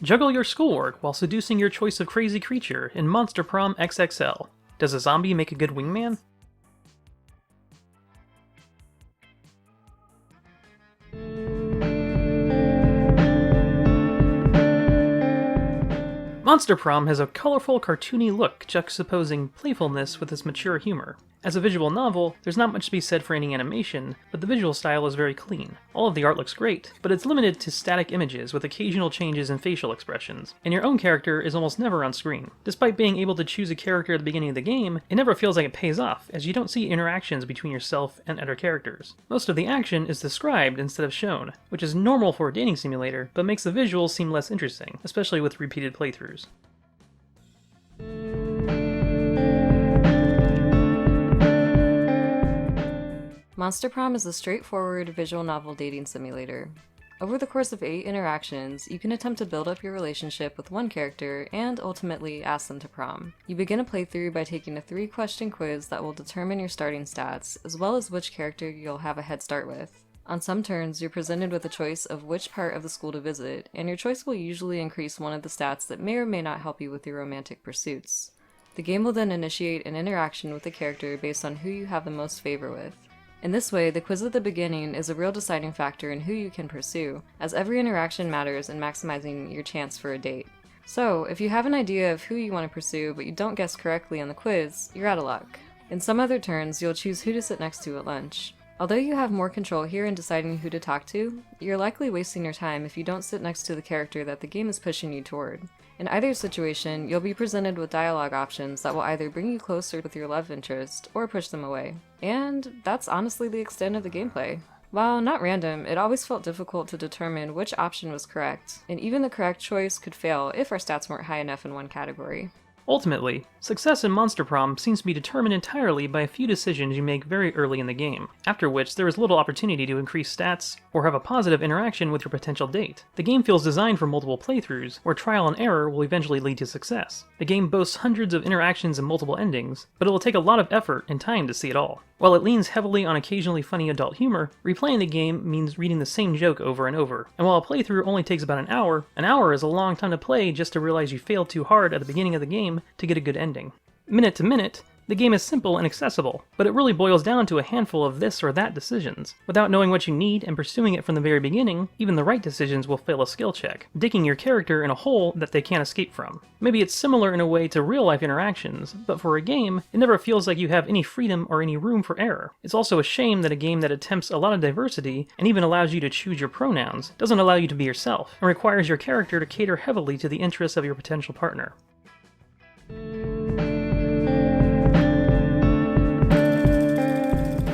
Juggle your schoolwork while seducing your choice of crazy creature in Monster Prom XXL. Does a zombie make a good wingman? Monster Prom has a colorful, cartoony look juxtaposing playfulness with its mature humor. As a visual novel, there's not much to be said for any animation, but the visual style is very clean. All of the art looks great, but it's limited to static images with occasional changes in facial expressions, and your own character is almost never on screen. Despite being able to choose a character at the beginning of the game, it never feels like it pays off, as you don't see interactions between yourself and other characters. Most of the action is described instead of shown, which is normal for a dating simulator, but makes the visuals seem less interesting, especially with repeated playthroughs. Monster Prom is a straightforward visual novel dating simulator. Over the course of 8 interactions, you can attempt to build up your relationship with one character and ultimately ask them to prom. You begin a playthrough by taking a 3-question quiz that will determine your starting stats, as well as which character you'll have a head start with. On some turns, you're presented with a choice of which part of the school to visit, and your choice will usually increase one of the stats that may or may not help you with your romantic pursuits. The game will then initiate an interaction with the character based on who you have the most favor with. In this way, the quiz at the beginning is a real deciding factor in who you can pursue, as every interaction matters in maximizing your chance for a date. So, if you have an idea of who you want to pursue but you don't guess correctly on the quiz, you're out of luck. In some other turns, you'll choose who to sit next to at lunch. Although you have more control here in deciding who to talk to, you're likely wasting your time if you don't sit next to the character that the game is pushing you toward. In either situation, you'll be presented with dialogue options that will either bring you closer with your love interest, or push them away. And that's honestly the extent of the gameplay. While not random, it always felt difficult to determine which option was correct, and even the correct choice could fail if our stats weren't high enough in one category. Ultimately, success in Monster Prom seems to be determined entirely by a few decisions you make very early in the game, after which there is little opportunity to increase stats or have a positive interaction with your potential date. The game feels designed for multiple playthroughs, where trial and error will eventually lead to success. The game boasts hundreds of interactions and multiple endings, but it will take a lot of effort and time to see it all. While it leans heavily on occasionally funny adult humor, replaying the game means reading the same joke over and over. And while a playthrough only takes about an hour is a long time to play just to realize you failed too hard at the beginning of the game to get a good ending. Minute to minute, the game is simple and accessible, but it really boils down to a handful of this or that decisions. Without knowing what you need and pursuing it from the very beginning, even the right decisions will fail a skill check, digging your character in a hole that they can't escape from. Maybe it's similar in a way to real-life interactions, but for a game, it never feels like you have any freedom or any room for error. It's also a shame that a game that attempts a lot of diversity, and even allows you to choose your pronouns, doesn't allow you to be yourself, and requires your character to cater heavily to the interests of your potential partner.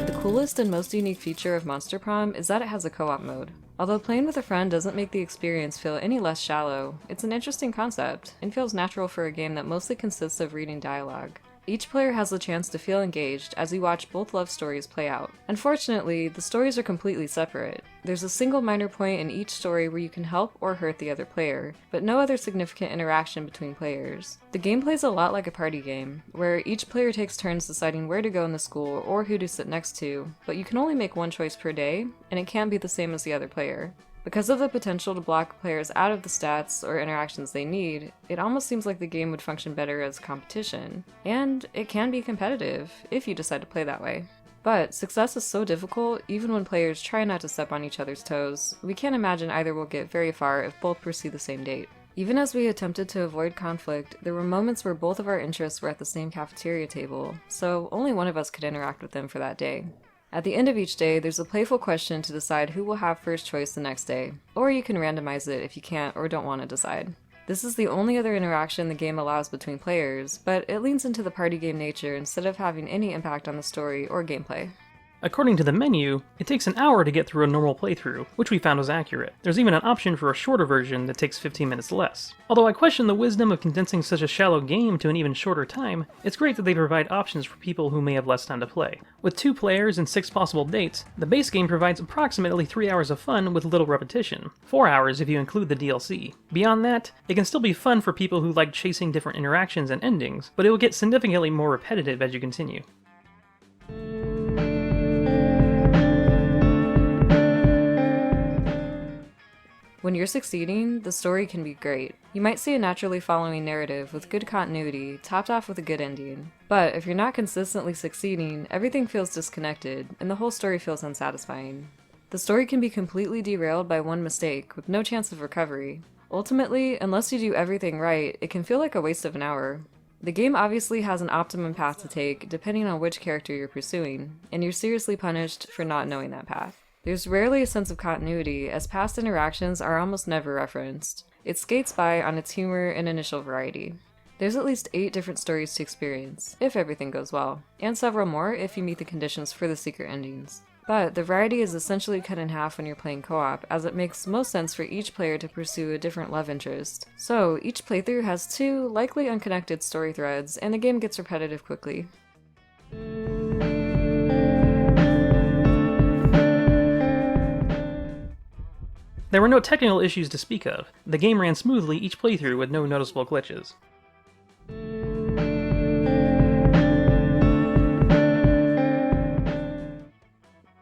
The coolest and most unique feature of Monster Prom is that it has a co-op mode. Although playing with a friend doesn't make the experience feel any less shallow, it's an interesting concept, and feels natural for a game that mostly consists of reading dialogue. Each player has the chance to feel engaged as you watch both love stories play out. Unfortunately, the stories are completely separate. There's a single minor point in each story where you can help or hurt the other player, but no other significant interaction between players. The game plays a lot like a party game, where each player takes turns deciding where to go in the school or who to sit next to, but you can only make one choice per day, and it can't be the same as the other player. Because of the potential to block players out of the stats or interactions they need, it almost seems like the game would function better as competition. And it can be competitive, if you decide to play that way. But success is so difficult, even when players try not to step on each other's toes, we can't imagine either will get very far if both pursue the same date. Even as we attempted to avoid conflict, there were moments where both of our interests were at the same cafeteria table, so only one of us could interact with them for that day. At the end of each day, there's a playful question to decide who will have first choice the next day, or you can randomize it if you can't or don't want to decide. This is the only other interaction the game allows between players, but it leans into the party game nature instead of having any impact on the story or gameplay. According to the menu, it takes an hour to get through a normal playthrough, which we found was accurate. There's even an option for a shorter version that takes 15 minutes less. Although I question the wisdom of condensing such a shallow game to an even shorter time, it's great that they provide options for people who may have less time to play. With 2 players and 6 possible dates, the base game provides approximately 3 hours of fun with little repetition, 4 hours if you include the DLC. Beyond that, it can still be fun for people who like chasing different interactions and endings, but it will get significantly more repetitive as you continue. When you're succeeding, the story can be great. You might see a naturally following narrative with good continuity, topped off with a good ending. But if you're not consistently succeeding, everything feels disconnected, and the whole story feels unsatisfying. The story can be completely derailed by one mistake, with no chance of recovery. Ultimately, unless you do everything right, it can feel like a waste of an hour. The game obviously has an optimum path to take, depending on which character you're pursuing, and you're seriously punished for not knowing that path. There's rarely a sense of continuity, as past interactions are almost never referenced. It skates by on its humor and initial variety. There's at least 8 different stories to experience, if everything goes well, and several more if you meet the conditions for the secret endings. But the variety is essentially cut in half when you're playing co-op, as it makes most sense for each player to pursue a different love interest. So each playthrough has 2, likely unconnected story threads, and the game gets repetitive quickly. There were no technical issues to speak of. The game ran smoothly each playthrough with no noticeable glitches.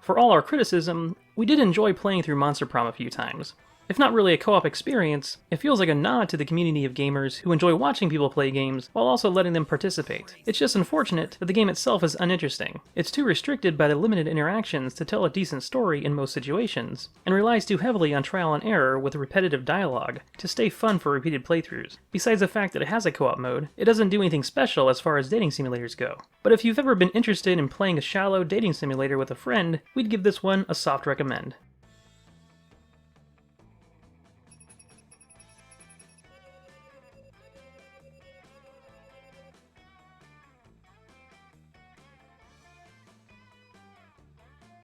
For all our criticism, we did enjoy playing through Monster Prom a few times. If not really a co-op experience, it feels like a nod to the community of gamers who enjoy watching people play games while also letting them participate. It's just unfortunate that the game itself is uninteresting. It's too restricted by the limited interactions to tell a decent story in most situations, and relies too heavily on trial and error with repetitive dialogue to stay fun for repeated playthroughs. Besides the fact that it has a co-op mode, it doesn't do anything special as far as dating simulators go. But if you've ever been interested in playing a shallow dating simulator with a friend, we'd give this one a soft recommend.